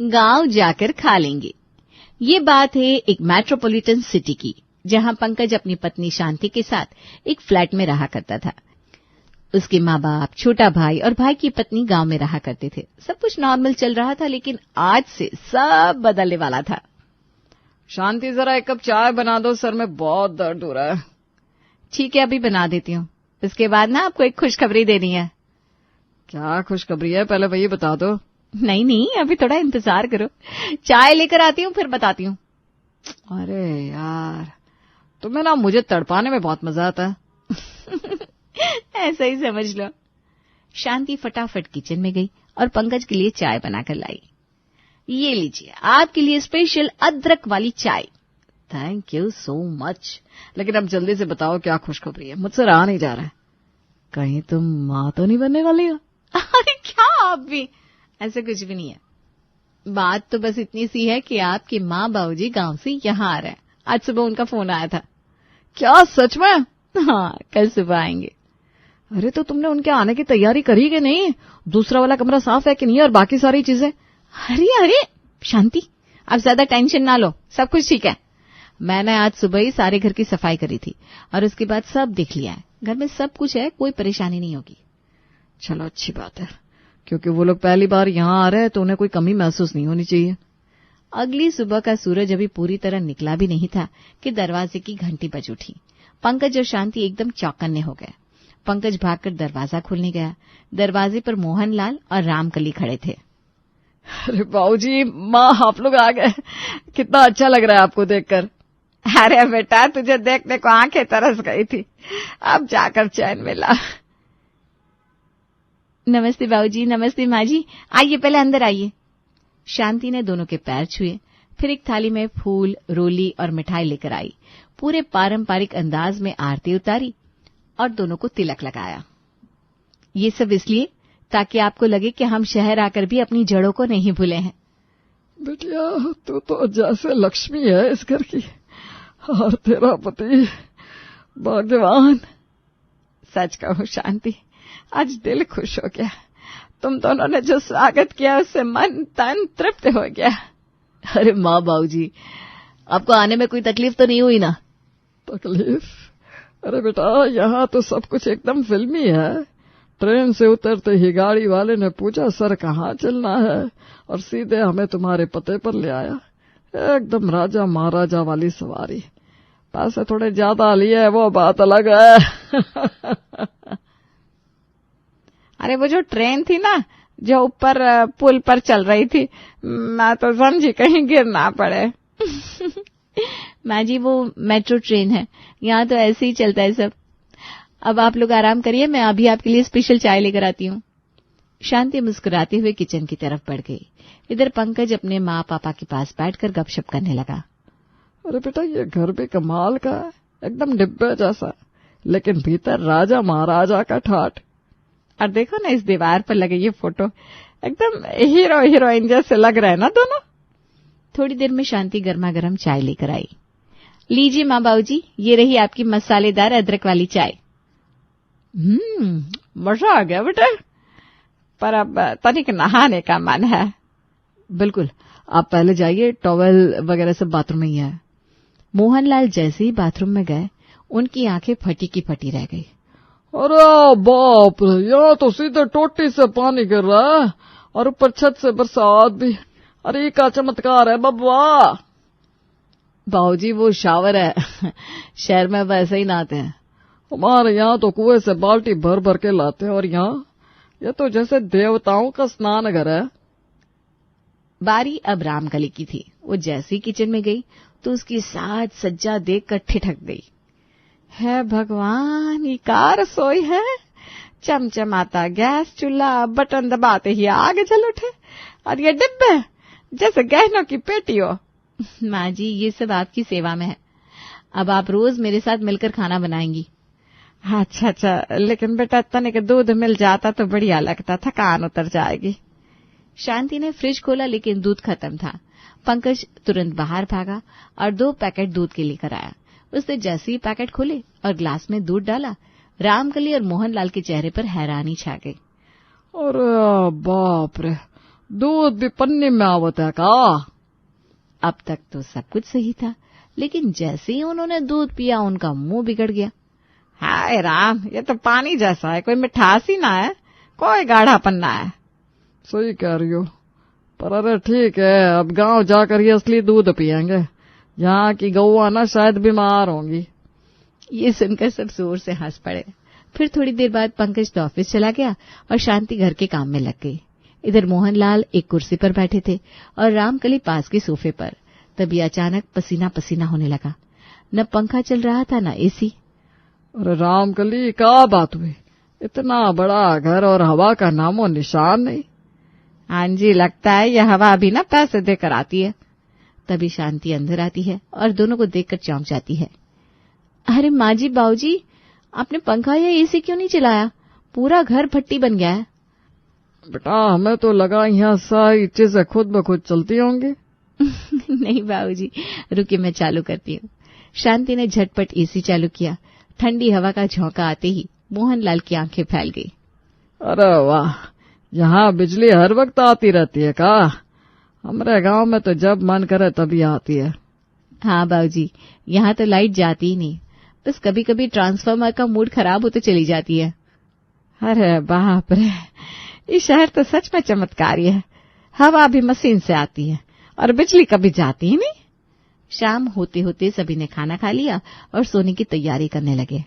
गांव जाकर खा लेंगे। ये बात है एक मेट्रोपॉलिटन सिटी की, जहां पंकज अपनी पत्नी शांति के साथ एक फ्लैट में रहा करता था। उसके माँ बाप, छोटा भाई और भाई की पत्नी गांव में रहा करते थे। सब कुछ नॉर्मल चल रहा था, लेकिन आज से सब बदलने वाला था। शांति, जरा एक कप चाय बना दो, सर में बहुत दर्द हो रहा है। ठीक है, अभी बना देती हूँ। इसके बाद ना आपको एक खुशखबरी देनी है। क्या खुशखबरी है, पहले वही बता दो। नहीं, अभी थोड़ा इंतजार करो, चाय लेकर आती हूँ, फिर बताती हूँ। अरे यार, तुम्हें ना मुझे तड़पाने में बहुत मजा आता है। ऐसा ही समझ लो। शांति फटाफट किचन में गई और पंकज के लिए चाय बनाकर लाई। ये लीजिए, आपके लिए स्पेशल अदरक वाली चाय। Thank you so much. लेकिन अब जल्दी से बताओ, क्या खुशखबरी है? मुझसे रहा नहीं जा रहा है। कहीं तुम माँ तो नहीं बनने वाली हो? अरे क्या आप भी, ऐसा कुछ भी नहीं है। बात तो बस इतनी सी है कि आपके माँ बाबूजी गांव से यहाँ आ रहे हैं। आज सुबह उनका फोन आया था। क्या, सच में? हाँ, कल सुबह आएंगे। अरे तो तुमने उनके आने की तैयारी करी कि नहीं? दूसरा वाला कमरा साफ है कि नहीं, और बाकी सारी चीजें? अरे शांति, आप ज्यादा टेंशन ना लो, सब कुछ ठीक है। मैंने आज सुबह ही सारे घर की सफाई करी थी और उसके बाद सब देख लिया है। घर में सब कुछ है, कोई परेशानी नहीं होगी। चलो अच्छी बात है, क्योंकि वो लोग पहली बार यहाँ आ रहे हैं तो उन्हें कोई कमी महसूस नहीं होनी चाहिए। अगली सुबह का सूरज अभी पूरी तरह निकला भी नहीं था कि दरवाजे की घंटी बज उठी। पंकज और शांति एकदम चौकन्ने हो गए। पंकज भागकर दरवाजा खोलने गया। दरवाजे पर मोहनलाल और रामकली खड़े थे। अरे बाबूजी, माँ, आप लोग आ गए। कितना अच्छा लग रहा है आपको देखकर। अरे बेटा, तुझे देखने को आंखें तरस गई थी, अब जाकर चैन मिला। नमस्ते बाबूजी, नमस्ते माँ जी, आइए पहले अंदर आइए। शांति ने दोनों के पैर छुए, फिर एक थाली में फूल, रोली और मिठाई लेकर आई। पूरे पारंपरिक अंदाज में आरती उतारी और दोनों को तिलक लगाया। ये सब इसलिए ताकि आपको लगे कि हम शहर आकर भी अपनी जड़ों को नहीं भूले हैं। बेटिया, तू तो जैसे लक्ष्मी है इस घर की, और तेरा पति भाग्यवान। सच कहूं शांति, आज दिल खुश हो गया। तुम दोनों ने जो स्वागत किया उससे मन तन तृप्त हो गया। अरे माँ, बाबूजी, आपको आने में कोई तकलीफ तो नहीं हुई ना? तकलीफ? अरे बेटा, यहाँ तो सब कुछ एकदम फिल्मी है। ट्रेन से उतरते ही गाड़ी वाले ने पूछा, सर कहाँ चलना है, और सीधे हमें तुम्हारे पते पर ले आया। एकदम राजा महाराजा वाली सवारी। पैसे थोड़े ज्यादा लिए, वो बात अलग है। अरे वो जो ट्रेन थी ना, जो ऊपर पुल पर चल रही थी, मैं तो समझी कहीं गिर ना पड़े। माँ जी, वो मेट्रो ट्रेन है, यहाँ तो ऐसे ही चलता है सब। अब आप लोग आराम करिए, मैं अभी आपके लिए स्पेशल चाय लेकर आती हूँ। शांति मुस्कुराते हुए किचन की तरफ बढ़ गई। इधर पंकज अपने माँ पापा के पास बैठकर गपशप करने लगा। अरे बेटा, ये घर भी कमाल का है, एकदम डिब्बे जैसा, लेकिन भीतर राजा महाराजा का ठाठ। और देखो ना, इस दीवार पर लगे ये फोटो, एकदम हीरो हीरोइन जैसे लग रहे हैं ना दोनों। थोड़ी देर में शांति गर्मा गर्म चाय लेकर आई। लीजिए माँ बाबूजी, ये रही आपकी मसालेदार अदरक वाली चाय। मजा आ गया बेटा, पर अब तनिक नहाने का मन है। बिल्कुल, आप पहले जाइए, टॉवेल वगैरह सब बाथरूम में ही है। मोहनलाल जैसे ही बाथरूम में गए, उनकी आंखें फटी की फटी रह गई। अरे बाप रे, यहाँ तो सीधे टोटी से पानी गिर रहा है, और ऊपर छत से बरसात भी। अरे क्या चमत्कार है बब्बा। बाबूजी, वो शावर है, शहर में वैसे ही नहाते हैं। हमारे यहाँ तो कुएं से बाल्टी भर भर के लाते हैं, और यहाँ ये तो जैसे देवताओं का स्नान घर है। बारी अब रामकली की थी। वो जैसी किचन में गई तो उसकी साज सज्जा देखकर ठिठक गई। है भगवान, ये का रसोई है, चमचमाता गैस चूल्हा, बटन दबाते ही आगे जल उठे, और ये डिब्बे जैसे गहनों की पेटी हो। माँ जी, ये सब आपकी सेवा में है। अब आप रोज मेरे साथ मिलकर खाना बनाएंगी। अच्छा, लेकिन बेटा तनिक दूध मिल जाता तो बढ़िया लगता, थकान उतर जाएगी। शांति ने फ्रिज खोला, लेकिन दूध खत्म था। पंकज तुरंत बाहर भागा और 2 पैकेट दूध के लेकर आया। उसने जैसे ही पैकेट खोले और ग्लास में दूध डाला, रामकली और मोहनलाल के चेहरे पर हैरानी छा गई। अरे बाप रे, दूध भी पन्नी में आवत है का? अब तक तो सब कुछ सही था, लेकिन जैसे ही उन्होंने दूध पिया उनका मुंह बिगड़ गया। हाय राम, ये तो पानी जैसा है, कोई मिठास ही ना है, कोई गाढ़ापन ना है। सही कह रही हो, पर अरे ठीक है, अब गांव जाकर ही असली दूध पियेंगे। यहाँ की गौआ ना शायद बीमार होंगी। ये सुनकर सब जोर से हंस पड़े। फिर थोड़ी देर बाद पंकज तो ऑफिस चला गया और शांति घर के काम में लग गई। इधर मोहनलाल एक कुर्सी पर बैठे थे और रामकली पास के सोफे पर। तभी अचानक पसीना पसीना होने लगा। न पंखा चल रहा था न एसी। अरे रामकली, क्या बात हुई? इतना बड़ा घर और हवा का नामो निशान नहीं। हाँ जी, लगता है यह हवा अभी ना पैसे देकर आती है। तभी शांति अंदर आती है और दोनों को देखकर चौंक जाती है। अरे माँ जी, बाबूजी, आपने पंखा या एसी क्यों नहीं चलाया? पूरा घर भट्टी बन गया है। बेटा, हमें तो लगा यहाँ सारी चीजें खुद ब खुद चलती होंगी। नहीं बाबूजी, रुकिए मैं चालू करती हूँ। शांति ने झटपट एसी चालू किया। ठंडी हवा का झोंका आते ही मोहनलाल की आंखें फैल गई। अरे वाह, यहाँ बिजली हर वक्त आती रहती है का? हमारे गांव में तो जब मन करे तभी आती है। हाँ बाबूजी, यहाँ तो लाइट जाती ही नहीं, बस कभी कभी ट्रांसफार्मर का मूड खराब होते चली जाती है। अरे बाप रे, ये शहर तो सच में चमत्कारी है। हवा भी मशीन से आती है और बिजली कभी जाती ही नहीं। शाम होते होते सभी ने खाना खा लिया और सोने की तैयारी करने लगे।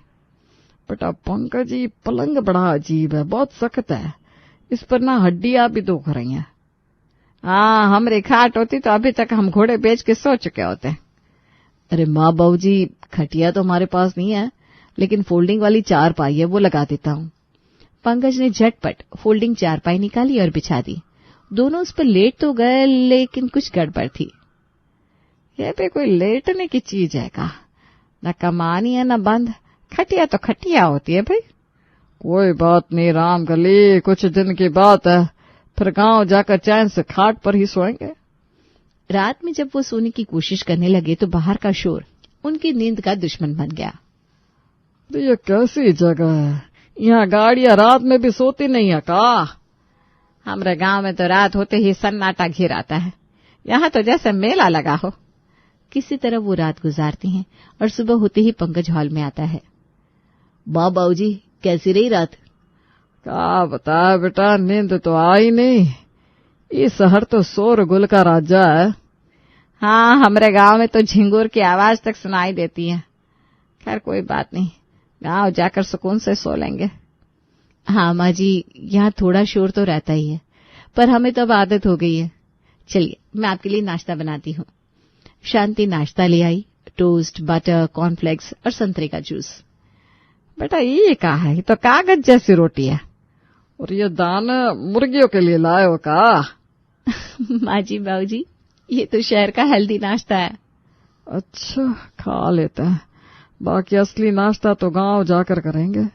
बेटा पंकज जी, पलंग बड़ा अजीब है, बहुत सख्त है। इस पर ना हड्डियां भी दुख रही हैं। हाँ, हमारी खाट होती तो अभी तक हम घोड़े बेच के सो चुके होते। अरे माँ बाबूजी, खटिया तो हमारे पास नहीं है, लेकिन फोल्डिंग वाली चारपाई है, वो लगा देता हूँ। पंकज ने झटपट फोल्डिंग चारपाई निकाली और बिछा दी। दोनों उस पर लेट तो गए, लेकिन कुछ गड़बड़ थी। ये भी कोई लेटने की चीज है का? न कमानी है न बंद। खटिया तो खटिया होती है भाई। कोई बात नहीं रामकली, कुछ दिन की बात है, फिर गांव जाकर चैन से खाट पर ही सोएंगे। रात में जब वो सोने की कोशिश करने लगे तो बाहर का शोर उनकी नींद का दुश्मन बन गया। तो ये कैसी जगह है? यहाँ गाड़ियां रात में भी सोती नहीं है का? हमारे गांव में तो रात होते ही सन्नाटा घिर आता है। यहाँ तो जैसे मेला लगा हो। किसी तरह वो रात गुजारती हैं और सुबह होते ही पंकज हॉल में आता है। बाबूजी, कैसी रही रात? क्या बता बेटा, नींद तो आई नहीं। ये शहर तो शोर गुल का राजा है। हाँ, हमारे गांव में तो झिंगुर की आवाज तक सुनाई देती है। खैर कोई बात नहीं, गांव जाकर सुकून से सो लेंगे। हाँ माँ जी, यहाँ थोड़ा शोर तो रहता ही है, पर हमें तो अब आदत हो गई है। चलिए, मैं आपके लिए नाश्ता बनाती हूँ। शांति नाश्ता ले आई। टोस्ट, बटर, कॉर्नफ्लेक्स और संतरे का जूस। बेटा ये क्या है? ये तो कागज जैसी रोटी है। और ये दाने मुर्गियों के लिए लाए हो का? माँ जी, बाबूजी, ये तो शहर का हेल्दी नाश्ता है। अच्छा, खा लेते हैं। बाकी असली नाश्ता तो गांव जाकर करेंगे।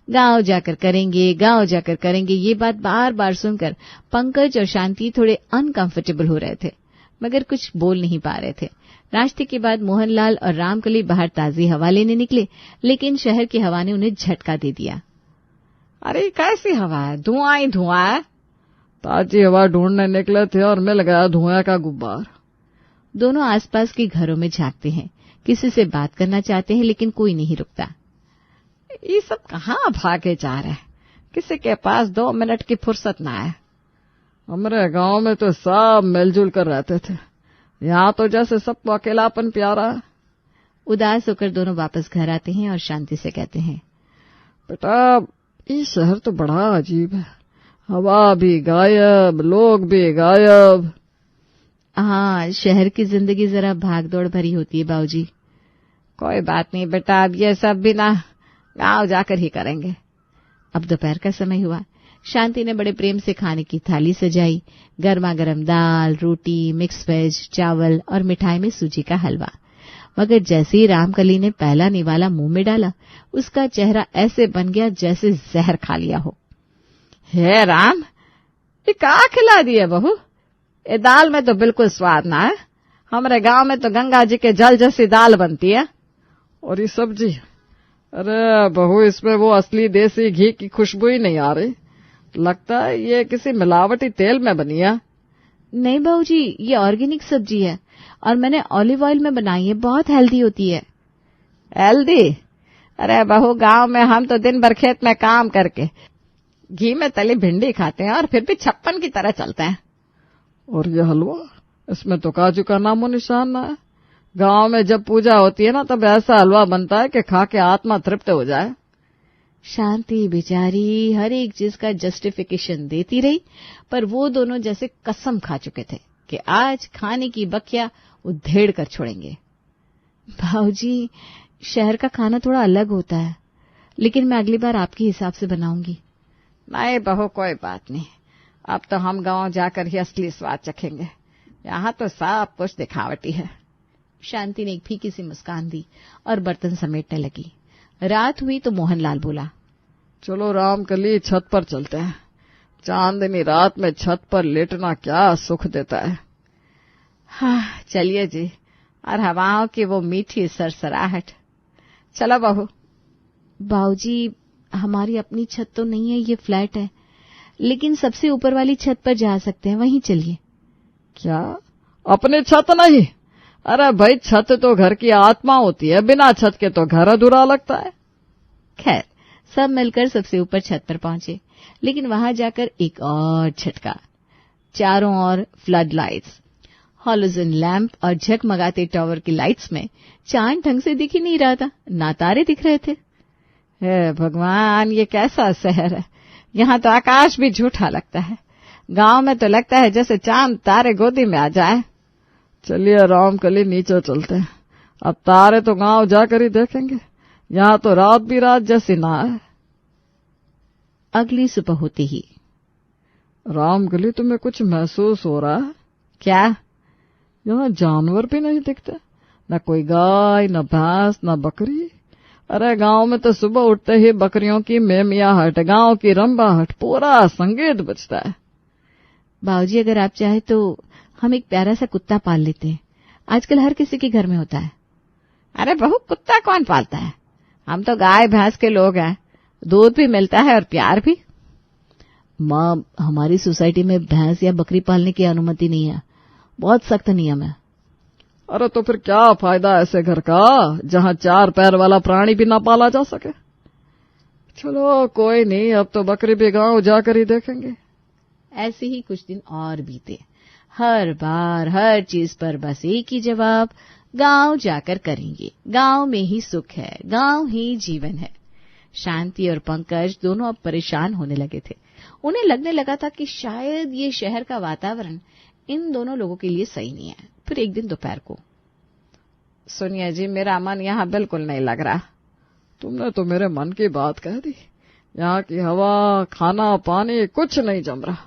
गांव जाकर करेंगे, गांव जाकर करेंगे, ये बात बार बार सुनकर पंकज और शांति थोड़े अनकंफर्टेबल हो रहे थे, मगर कुछ बोल नहीं पा रहे थे। नाश्ते के बाद मोहनलाल और रामकली बाहर ताजी हवा लेने निकले, लेकिन शहर की हवा ने उन्हें झटका दे दिया। अरे कैसी हवा है? धुआं ही धुआं है। ताजी हवा ढूंढने निकले थे और मिल गया धुआं का गुब्बार। दोनों आसपास के घरों में झांकते हैं, किसी से बात करना चाहते हैं, लेकिन कोई नहीं रुकता। ये सब कहाँ भागे जा रहे हैं? किसी के पास 2 मिनट की फुर्सत ना है। हमारे गांव में तो सब मिलजुल कर रहते थे, यहाँ तो जैसे सबको अकेलापन प्यारा। उदास होकर दोनों वापस घर आते हैं और शांति से कहते हैं, बेटा ये शहर तो बड़ा अजीब है। हवा भी गायब, लोग भी गायब। हाँ, शहर की जिंदगी जरा भागदौड़ भरी होती है बाबूजी। कोई बात नहीं बेटा, अब ये सब भी ना गांव जाकर ही करेंगे। अब दोपहर का समय हुआ। शांति ने बड़े प्रेम से खाने की थाली सजाई। गर्मा गर्म दाल, रोटी, मिक्स वेज, चावल और मिठाई में सूजी का हलवा। मगर जैसे ही रामकली ने पहला निवाला मुंह में डाला, उसका चेहरा ऐसे बन गया जैसे जहर खा लिया हो। हे राम, ये क्या खिला दिए बहू? ये दाल में तो बिल्कुल स्वाद ना है। हमारे गांव में तो गंगा जी के जल जैसी दाल बनती है। और ये सब्जी, अरे बहू, इसमें वो असली देसी घी की खुशबू ही नहीं आ रही। लगता है ये किसी मिलावटी तेल में बनी है। नहीं बाबूजी, ये ऑर्गेनिक सब्जी है और मैंने ऑलिव ऑयल में बनाई है, बहुत हेल्दी होती है। हेल्दी? अरे बहू, गांव में हम तो दिन भर खेत में काम करके घी में तली भिंडी खाते हैं और फिर भी छप्पन की तरह चलते हैं। और ये हलवा, इसमें तो काजू का नामो निशान ना है। गांव में जब पूजा होती है ना, तब ऐसा हलवा बनता है कि खा के आत्मा तृप्त हो जाए। शांति बेचारी हर एक चीज का जस्टिफिकेशन देती रही, पर वो दोनों जैसे कसम खा चुके थे कि आज खाने की बखिया उधेड़ कर छोड़ेंगे। भाऊजी, शहर का खाना थोड़ा अलग होता है, लेकिन मैं अगली बार आपके हिसाब से बनाऊंगी। नहीं बहू, कोई बात नहीं। अब तो हम गांव जाकर ही असली स्वाद चखेंगे। यहाँ तो सब कुछ दिखावटी है। शांति ने एक फीकी सी मुस्कान दी और बर्तन समेटने लगी। रात हुई तो मोहनलाल बोला, चलो रामकली, छत पर चलते हैं। चांदनी रात में छत पर लेटना क्या सुख देता है। हाँ चलिए जी, और हवाओं की वो मीठी सरसराहट। चलो बहू। बाबूजी, हमारी अपनी छत तो नहीं है, ये फ्लैट है, लेकिन सबसे ऊपर वाली छत पर जा सकते हैं, वहीं चलिए। क्या अपनी छत नहीं? अरे भाई, छत तो घर की आत्मा होती है, बिना छत के तो घर अधूरा लगता है। खैर, सब मिलकर सबसे ऊपर छत पर पहुंचे, लेकिन वहां जाकर एक और झटका। चारों ओर फ्लड लाइट्स, हॉलोजन लैंप और झगमगाते टावर की लाइट्स में चांद ढंग से दिख ही नहीं रहा था, ना तारे दिख रहे थे। हे भगवान, ये कैसा शहर है। यहाँ तो आकाश भी झूठा लगता है। गांव में तो लगता है जैसे चांद तारे गोदी में आ जाए। चलिए रामकली, नीचे चलते हैं। अब तारे तो गांव जाकर ही देखेंगे, यहाँ तो रात भी रात जैसी ना है। अगली सुबह होती ही, रामकली, तुम्हें कुछ महसूस हो रहा है क्या? यहाँ जानवर भी नहीं दिखते, न कोई गाय, न भैंस, न बकरी। अरे गांव में तो सुबह उठते ही बकरियों की मेमियाहट, गांव की रंबाहट, पूरा संगीत बजता है। बाबूजी, अगर आप चाहे तो हम एक प्यारा सा कुत्ता पाल लेते हैं, आजकल हर किसी के घर में होता है। अरे बहू, कुत्ता कौन पालता है? हम तो गाय भैंस के लोग हैं, दूध भी मिलता है और प्यार भी। माँ, हमारी सोसाइटी में भैंस या बकरी पालने की अनुमति नहीं है, बहुत सख्त नियम है। अरे तो फिर क्या फायदा ऐसे घर का जहाँ 4 पैर वाला प्राणी भी ना पाला जा सके। चलो कोई नहीं, अब तो बकरी भी गांव जाकर ही देखेंगे। ऐसे ही कुछ दिन और बीते। हर बार हर चीज पर बस एक ही जवाब, गांव जाकर करेंगे, गांव में ही सुख है, गांव ही जीवन है। शांति और पंकज दोनों अब परेशान होने लगे थे। उन्हें लगने लगा था कि शायद ये शहर का वातावरण इन दोनों लोगों के लिए सही नहीं है। फिर एक दिन दोपहर को, सुनिए जी, मेरा मन यहाँ बिल्कुल नहीं लग रहा। तुमने तो मेरे मन की बात कह दी। यहाँ की हवा, खाना, पानी कुछ नहीं जम रहा।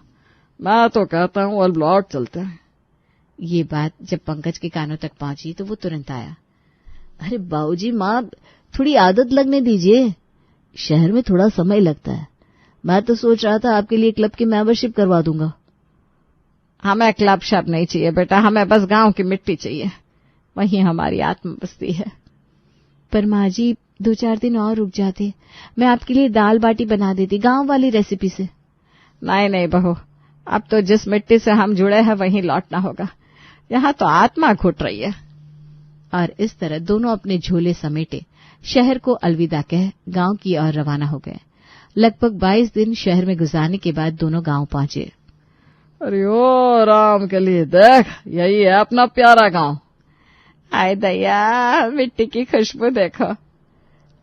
मैं तो कहता हूँ अब लौट चलते हैं। ये बात जब पंकज के कानों तक पहुंची तो वो तुरंत आया। अरे बाबूजी, माँ, थोड़ी आदत लगने दीजिए, शहर में थोड़ा समय लगता है। मैं तो सोच रहा था आपके लिए क्लब की मेंबरशिप करवा दूंगा। हमें क्लब शब नहीं चाहिए बेटा, हमें बस गांव की मिट्टी चाहिए, वहीं हमारी आत्मा बसती है। पर माँ जी, 2-4 दिन और रुक जाते, मैं आपके लिए दाल बाटी बना देती गांव वाली रेसिपी से। नहीं नहीं बहू, अब तो जिस मिट्टी से हम जुड़े हैं वहीं लौटना होगा। यहाँ तो आत्मा घुट रही है। और इस तरह दोनों अपने झोले समेटे शहर को अलविदा कह गांव की ओर रवाना हो गए। लगभग 22 दिन शहर में गुजारने के बाद दोनों गांव पहुंचे। अरे ओ राम के लिए देख, यही है अपना प्यारा गांव। आए दया, मिट्टी की खुशबू देखो।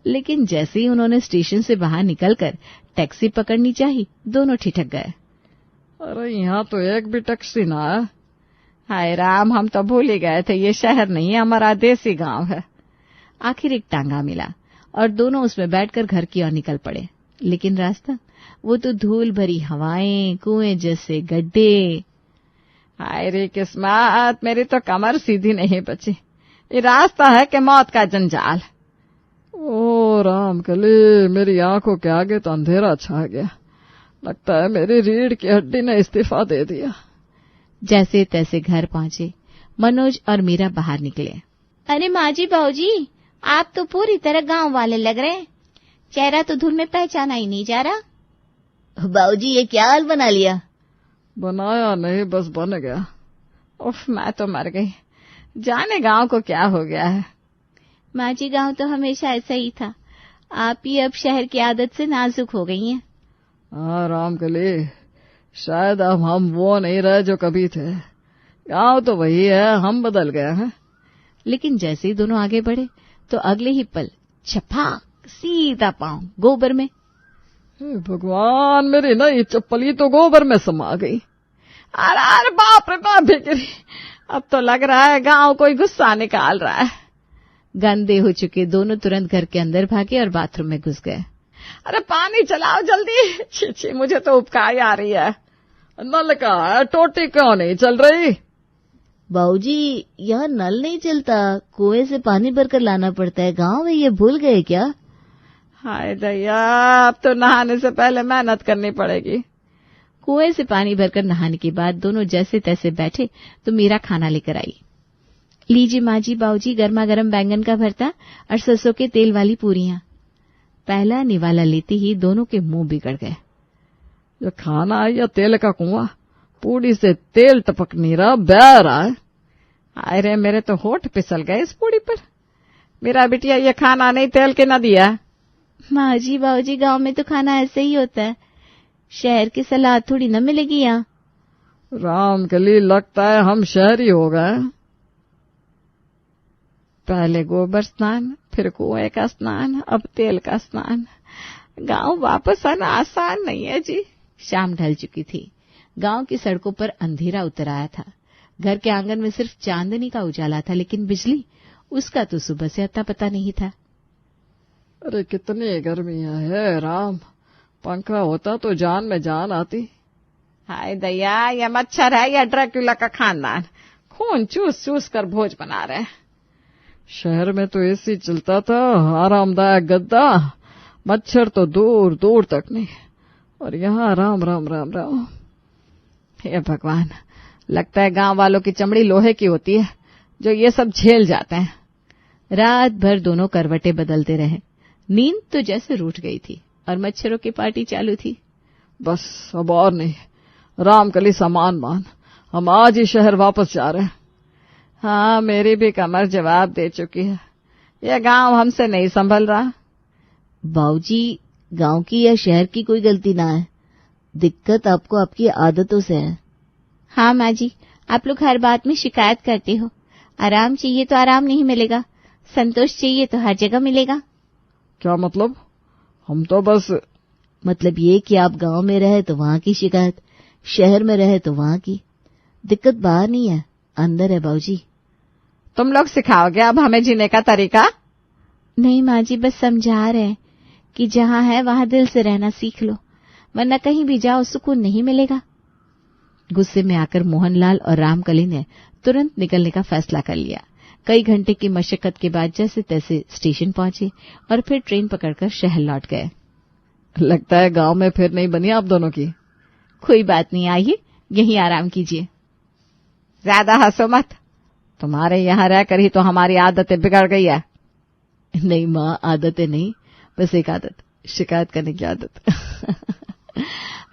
लेकिन जैसे ही उन्होंने स्टेशन से बाहर निकलकर टैक्सी पकड़नी चाही, दोनों ठिठक गए। अरे यहाँ तो एक भी टैक्सी ना है। हाय राम, हम तो भूल ही गए थे, ये शहर नहीं है, हमारा देसी गांव है। आखिर एक टांगा मिला और दोनों उसमें बैठकर घर की ओर निकल पड़े। लेकिन रास्ता, वो तो धूल भरी हवाएं, कुएं जैसे गड्ढे। हाय रे किस्मत, मेरी तो कमर सीधी नहीं बची। ये रास्ता है कि मौत का जंजाल। ओ राम कली, मेरी आंखों के आगे तो अंधेरा छा गया। लगता है मेरी रीढ़ की हड्डी ने इस्तीफा दे दिया। जैसे तैसे घर पहुंचे, मनोज और मीरा बाहर निकले। अरे माँ जी, भाऊजी, आप तो पूरी तरह गांव वाले लग रहे हैं। चेहरा तो धुल में पहचाना ही नहीं जा रहा। बाबूजी ये क्या हाल बना लिया? बनाया नहीं, बस बन गया। उफ, मैं तो मर गई। जाने गांव को क्या हो गया है। माँ जी गाँव तो हमेशा ऐसा ही था, आप ही अब शहर की आदत से नाजुक हो गई हैं। हाँ रामकली, शायद अब हम वो नहीं रहे जो कभी थे। गांव तो वही है, हम बदल गए हैं। लेकिन जैसे ही दोनों आगे बढ़े तो अगले ही पल छपाक सीधा पांव गोबर में। हे भगवान, मेरी ना ये चप्पली तो गोबर में समा गई। अरे बाप रे बाप, बिगड़ी। अब तो लग रहा है गांव कोई गुस्सा निकाल रहा है। गंदे हो चुके दोनों तुरंत घर के अंदर भागे और बाथरूम में घुस गए। अरे पानी चलाओ जल्दी। छी छी, मुझे तो उपकाई आ रही है। नल का है, टोटी क्यों नहीं चल रही? बाबूजी यहाँ नल नहीं चलता, कुएं से पानी भरकर लाना पड़ता है। गांव में ये भूल गए क्या? हाय दया, अब तो नहाने से पहले मेहनत करनी पड़ेगी। कुएं से पानी भरकर नहाने के बाद दोनों जैसे तैसे बैठे तो मीरा खाना लेकर आई। लीजिए माँ जी, बाबूजी गर्मा गर्म बैंगन का भरता और सरसों के तेल वाली पूरियां। पहला निवाला लेते ही दोनों के मुंह बिगड़ गए। ये खाना है या तेल का कुआं? पूड़ी से तेल टपक नहीं रहा, बह रहा है। अरे मेरे तो होठ फिसल गए इस पूड़ी पर। मेरा बिटिया ये खाना नहीं तेल के न दिया। माँ जी बाबूजी गाँव में तो खाना ऐसे ही होता है, शहर की सलाद थोड़ी न मिलेगी यहाँ। रामकली, लगता है हम शहरी हो गए। पहले गोबर स्नान, फिर कुएं का स्नान, अब तेल का स्नान। गांव वापस आना आसान नहीं है जी। शाम ढल चुकी थी। गांव की सड़कों पर अंधेरा उतर आया था। घर के आंगन में सिर्फ चांदनी का उजाला था, लेकिन बिजली उसका तो सुबह से अता पता नहीं था। अरे कितनी गर्मियां है राम, पंखा होता तो जान में जान आती। हाय दया, ये मच्छर है या ड्रैकुला का खानदान, खून चूस चूस कर भोज बना रहे। शहर में तो एसी चलता था, आरामदायक गद्दा, मच्छर तो दूर दूर तक नहीं। और यहाँ राम राम राम राम। हे भगवान, लगता है गांव वालों की चमड़ी लोहे की होती है जो ये सब झेल जाते हैं। रात भर दोनों करवटें बदलते रहे। नींद तो जैसे रूठ गई थी और मच्छरों की पार्टी चालू थी। बस अब और नहीं, रामकली सामान मान, हम आज ही शहर वापस जा रहे हैं। हाँ, मेरी भी कमर जवाब दे चुकी है। यह गांव हमसे नहीं संभल रहा। बाबूजी, गांव की या शहर की कोई गलती ना है, दिक्कत आपको आपकी आदतों से है। हाँ माँ जी, आप लोग हर बात में शिकायत करते हो। आराम चाहिए तो आराम नहीं मिलेगा, संतोष चाहिए तो हर जगह मिलेगा। क्या मतलब? हम तो बस मतलब ये कि आप गांव में रहे तो वहां की शिकायत, शहर में रहे तो वहां की। दिक्कत बाहर नहीं है, अंदर है बाबूजी। तुम लोग सिखाओगे अब हमें जीने का तरीका? नहीं माँ जी, बस समझा रहे हैं कि जहाँ है वहां दिल से रहना सीख लो, वरना कहीं भी जाओ सुकून नहीं मिलेगा। गुस्से में आकर मोहनलाल और रामकली ने तुरंत निकलने का फैसला कर लिया। कई घंटे की मशक्कत के बाद जैसे तैसे स्टेशन पहुंचे और फिर ट्रेन पकड़कर शहर लौट गए। लगता है गांव में फिर नहीं बनी आप दोनों की। कोई बात नहीं, आइए यहीं आराम कीजिए। ज्यादा हंसो मत, तुम्हारे यहाँ रहकर ही तो हमारी आदतें बिगड़ गई है। नहीं माँ, आदतें नहीं, बस एक आदत, शिकायत करने की आदत।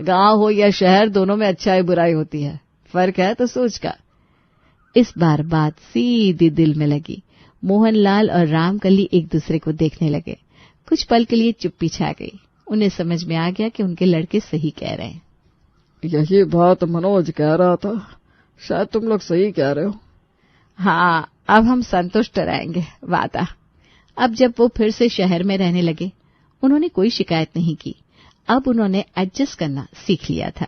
गांव हो या शहर, दोनों में अच्छाई बुराई होती है, फर्क है तो सोच का। इस बार बात सीधी दिल में लगी। मोहनलाल और रामकली एक दूसरे को देखने लगे। कुछ पल के लिए चुप्पी छा गई। उन्हें समझ में आ गया कि उनके लड़के सही कह रहे हैं। यही बात मनोज कह रहा था, शायद तुम लोग सही कह रहे हो। हाँ, अब हम संतुष्ट रहेंगे, वादा। अब जब वो फिर से शहर में रहने लगे, उन्होंने कोई शिकायत नहीं की। अब उन्होंने एडजस्ट करना सीख लिया था।